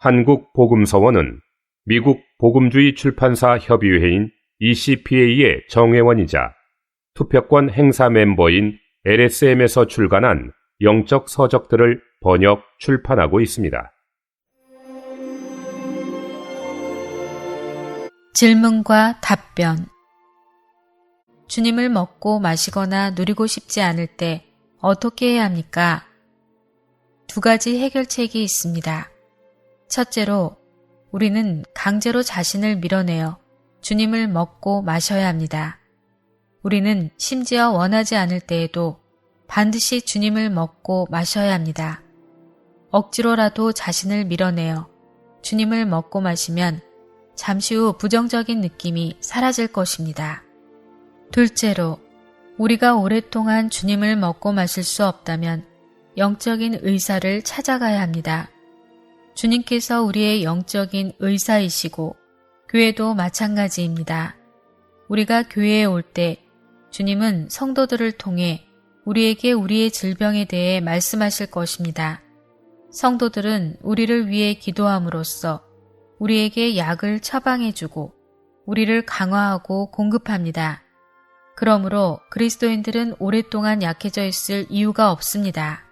한국복음서원은 미국 복음주의 출판사 협의회인 ECPA의 정회원이자 투표권 행사 멤버인 LSM에서 출간한 영적 서적들을 번역, 출판하고 있습니다. 질문과 답변. 주님을 먹고 마시거나 누리고 싶지 않을 때 어떻게 해야 합니까? 두 가지 해결책이 있습니다. 첫째로, 우리는 강제로 자신을 밀어내어 주님을 먹고 마셔야 합니다. 우리는 심지어 원하지 않을 때에도 반드시 주님을 먹고 마셔야 합니다. 억지로라도 자신을 밀어내어 주님을 먹고 마시면 잠시 후 부정적인 느낌이 사라질 것입니다. 둘째로, 우리가 오랫동안 주님을 먹고 마실 수 없다면 영적인 의사를 찾아가야 합니다. 주님께서 우리의 영적인 의사이시고 교회도 마찬가지입니다. 우리가 교회에 올 때 주님은 성도들을 통해 우리에게 우리의 질병에 대해 말씀하실 것입니다. 성도들은 우리를 위해 기도함으로써 우리에게 약을 처방해주고 우리를 강화하고 공급합니다. 그러므로 그리스도인들은 오랫동안 약해져 있을 이유가 없습니다.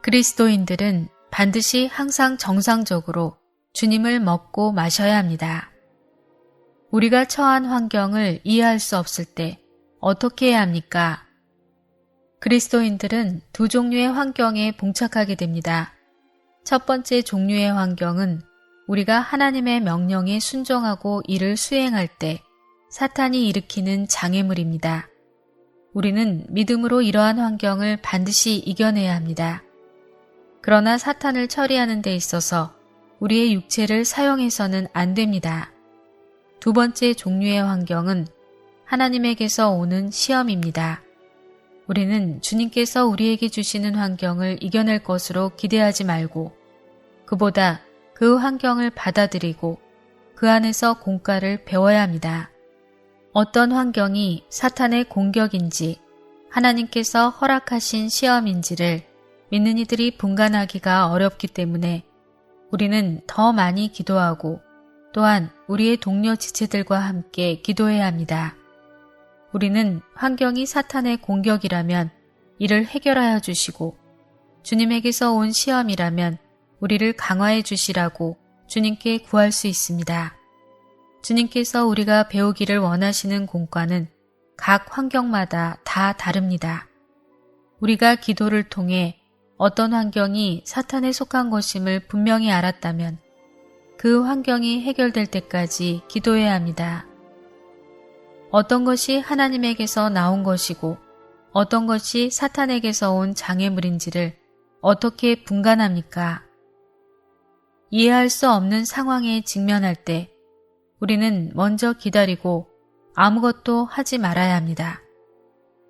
그리스도인들은 반드시 항상 정상적으로 주님을 먹고 마셔야 합니다. 우리가 처한 환경을 이해할 수 없을 때 어떻게 해야 합니까? 그리스도인들은 두 종류의 환경에 봉착하게 됩니다. 첫 번째 종류의 환경은 우리가 하나님의 명령에 순종하고 이를 수행할 때 사탄이 일으키는 장애물입니다. 우리는 믿음으로 이러한 환경을 반드시 이겨내야 합니다. 그러나 사탄을 처리하는 데 있어서 우리의 육체를 사용해서는 안 됩니다. 두 번째 종류의 환경은 하나님에게서 오는 시험입니다. 우리는 주님께서 우리에게 주시는 환경을 이겨낼 것으로 기대하지 말고 그보다 그 환경을 받아들이고 그 안에서 공과를 배워야 합니다. 어떤 환경이 사탄의 공격인지 하나님께서 허락하신 시험인지를 믿는 이들이 분간하기가 어렵기 때문에 우리는 더 많이 기도하고 또한 우리의 동료 지체들과 함께 기도해야 합니다. 우리는 환경이 사탄의 공격이라면 이를 해결하여 주시고 주님에게서 온 시험이라면 우리를 강화해 주시라고 주님께 구할 수 있습니다. 주님께서 우리가 배우기를 원하시는 공과는 각 환경마다 다 다릅니다. 우리가 기도를 통해 어떤 환경이 사탄에 속한 것임을 분명히 알았다면 그 환경이 해결될 때까지 기도해야 합니다. 어떤 것이 하나님에게서 나온 것이고 어떤 것이 사탄에게서 온 장애물인지를 어떻게 분간합니까? 이해할 수 없는 상황에 직면할 때 우리는 먼저 기다리고 아무것도 하지 말아야 합니다.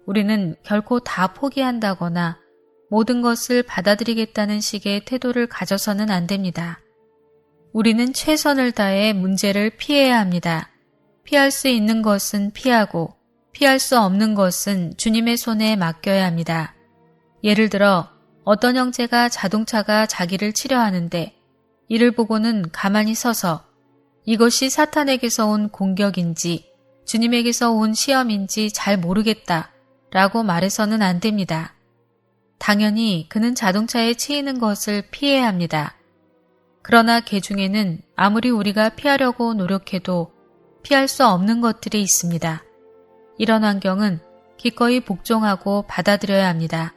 우리는 결코 다 포기한다거나 모든 것을 받아들이겠다는 식의 태도를 가져서는 안 됩니다. 우리는 최선을 다해 문제를 피해야 합니다. 피할 수 있는 것은 피하고 피할 수 없는 것은 주님의 손에 맡겨야 합니다. 예를 들어 어떤 형제가 자동차가 자기를 치려하는데 이를 보고는 가만히 서서 이것이 사탄에게서 온 공격인지 주님에게서 온 시험인지 잘 모르겠다 라고 말해서는 안 됩니다. 당연히 그는 자동차에 치이는 것을 피해야 합니다. 그러나 그 중에는 아무리 우리가 피하려고 노력해도 피할 수 없는 것들이 있습니다. 이런 환경은 기꺼이 복종하고 받아들여야 합니다.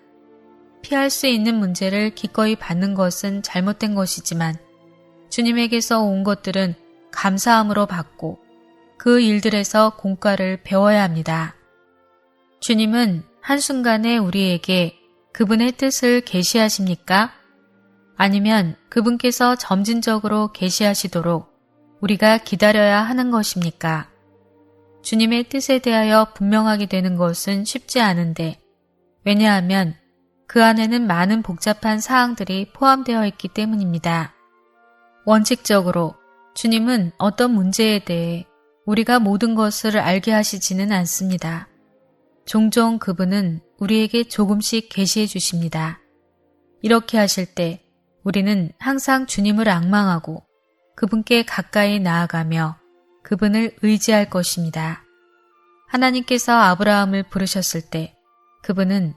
피할 수 있는 문제를 기꺼이 받는 것은 잘못된 것이지만 주님에게서 온 것들은 감사함으로 받고 그 일들에서 공과를 배워야 합니다. 주님은 한순간에 우리에게 그분의 뜻을 계시하십니까? 아니면 그분께서 점진적으로 계시하시도록 우리가 기다려야 하는 것입니까? 주님의 뜻에 대하여 분명하게 되는 것은 쉽지 않은데 왜냐하면 그 안에는 많은 복잡한 사항들이 포함되어 있기 때문입니다. 원칙적으로 주님은 어떤 문제에 대해 우리가 모든 것을 알게 하시지는 않습니다. 종종 그분은 우리에게 조금씩 계시해 주십니다. 이렇게 하실 때 우리는 항상 주님을 앙망하고 그분께 가까이 나아가며 그분을 의지할 것입니다. 하나님께서 아브라함을 부르셨을 때 그분은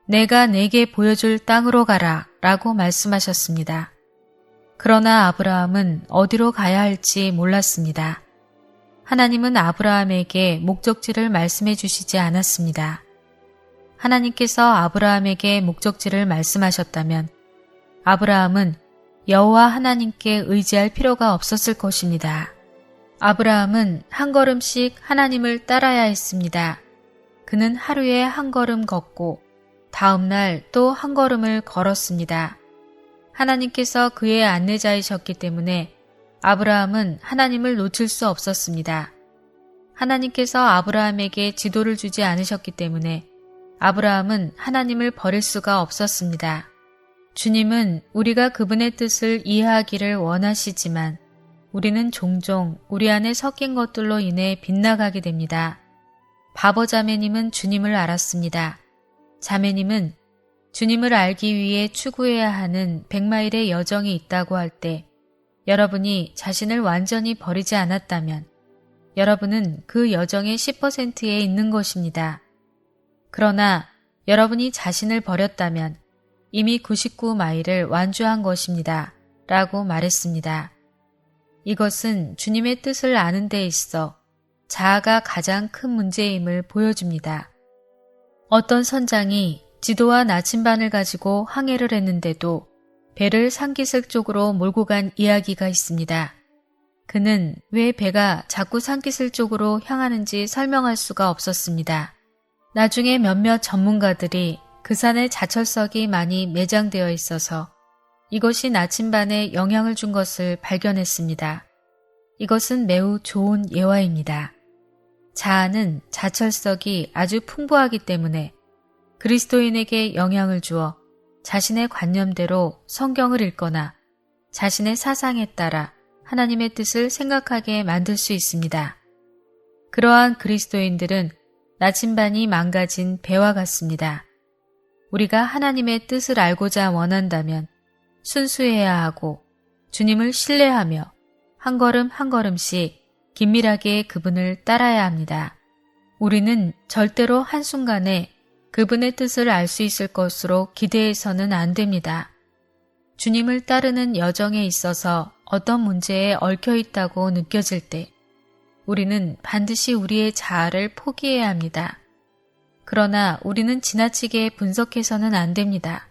내가 내게 보여줄 땅으로 가라 라고 말씀하셨습니다. 그러나 아브라함은 어디로 가야 할지 몰랐습니다. 하나님은 아브라함에게 목적지를 말씀해 주시지 않았습니다. 하나님께서 아브라함에게 목적지를 말씀하셨다면 아브라함은 여호와 하나님께 의지할 필요가 없었을 것입니다. 아브라함은 한 걸음씩 하나님을 따라야 했습니다. 그는 하루에 한 걸음 걷고 다음 날 또 한 걸음을 걸었습니다. 하나님께서 그의 안내자이셨기 때문에 아브라함은 하나님을 놓칠 수 없었습니다. 하나님께서 아브라함에게 지도를 주지 않으셨기 때문에 아브라함은 하나님을 버릴 수가 없었습니다. 주님은 우리가 그분의 뜻을 이해하기를 원하시지만 우리는 종종 우리 안에 섞인 것들로 인해 빗나가게 됩니다. 바보 자매님은 주님을 알았습니다. 자매님은 주님을 알기 위해 추구해야 하는 100마일의 여정이 있다고 할 때 여러분이 자신을 완전히 버리지 않았다면 여러분은 그 여정의 10%에 있는 것입니다. 그러나 여러분이 자신을 버렸다면 이미 99마일을 완주한 것입니다. 라고 말했습니다. 이것은 주님의 뜻을 아는 데 있어 자아가 가장 큰 문제임을 보여줍니다. 어떤 선장이 지도와 나침반을 가지고 항해를 했는데도 배를 산기슭 쪽으로 몰고 간 이야기가 있습니다. 그는 왜 배가 자꾸 산기슭 쪽으로 향하는지 설명할 수가 없었습니다. 나중에 몇몇 전문가들이 그 산에 자철석이 많이 매장되어 있어서 이것이 나침반에 영향을 준 것을 발견했습니다. 이것은 매우 좋은 예화입니다. 자아는 자철석이 아주 풍부하기 때문에 그리스도인에게 영향을 주어 자신의 관념대로 성경을 읽거나 자신의 사상에 따라 하나님의 뜻을 생각하게 만들 수 있습니다. 그러한 그리스도인들은 나침반이 망가진 배와 같습니다. 우리가 하나님의 뜻을 알고자 원한다면 순수해야 하고 주님을 신뢰하며 한 걸음 한 걸음씩 긴밀하게 그분을 따라야 합니다. 우리는 절대로 한순간에 그분의 뜻을 알 수 있을 것으로 기대해서는 안 됩니다. 주님을 따르는 여정에 있어서 어떤 문제에 얽혀 있다고 느껴질 때 우리는 반드시 우리의 자아를 포기해야 합니다. 그러나 우리는 지나치게 분석해서는 안 됩니다.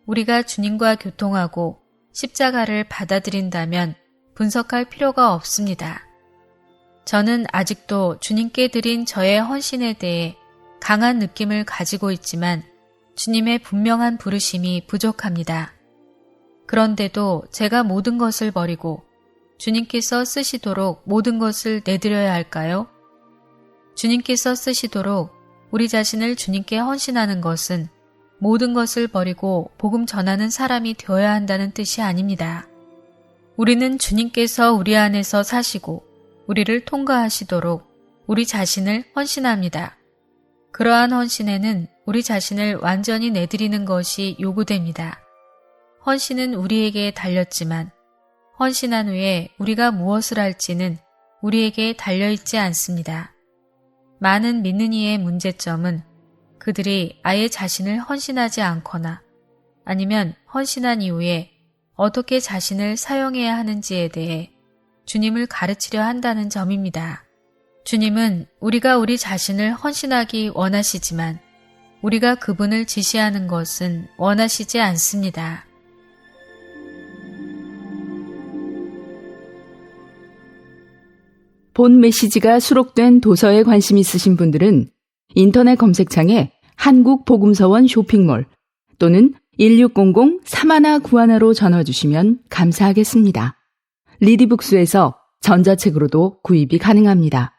우리가 주님과 교통하고 십자가를 받아들인다면 분석할 필요가 없습니다. 저는 아직도 주님께 드린 저의 헌신에 대해 강한 느낌을 가지고 있지만 주님의 분명한 부르심이 부족합니다. 그런데도 제가 모든 것을 버리고 주님께서 쓰시도록 모든 것을 내드려야 할까요? 주님께서 쓰시도록 우리 자신을 주님께 헌신하는 것은 모든 것을 버리고 복음 전하는 사람이 되어야 한다는 뜻이 아닙니다. 우리는 주님께서 우리 안에서 사시고 우리를 통과하시도록 우리 자신을 헌신합니다. 그러한 헌신에는 우리 자신을 완전히 내드리는 것이 요구됩니다. 헌신은 우리에게 달렸지만 헌신한 후에 우리가 무엇을 할지는 우리에게 달려있지 않습니다. 많은 믿는 이의 문제점은 그들이 아예 자신을 헌신하지 않거나 아니면 헌신한 이후에 어떻게 자신을 사용해야 하는지에 대해 주님을 가르치려 한다는 점입니다. 주님은 우리가 우리 자신을 헌신하기 원하시지만 우리가 그분을 지시하는 것은 원하시지 않습니다. 본 메시지가 수록된 도서에 관심 있으신 분들은 인터넷 검색창에 한국복음서원 쇼핑몰 또는 1600-3191로 전화 주시면 감사하겠습니다. 리디북스에서 전자책으로도 구입이 가능합니다.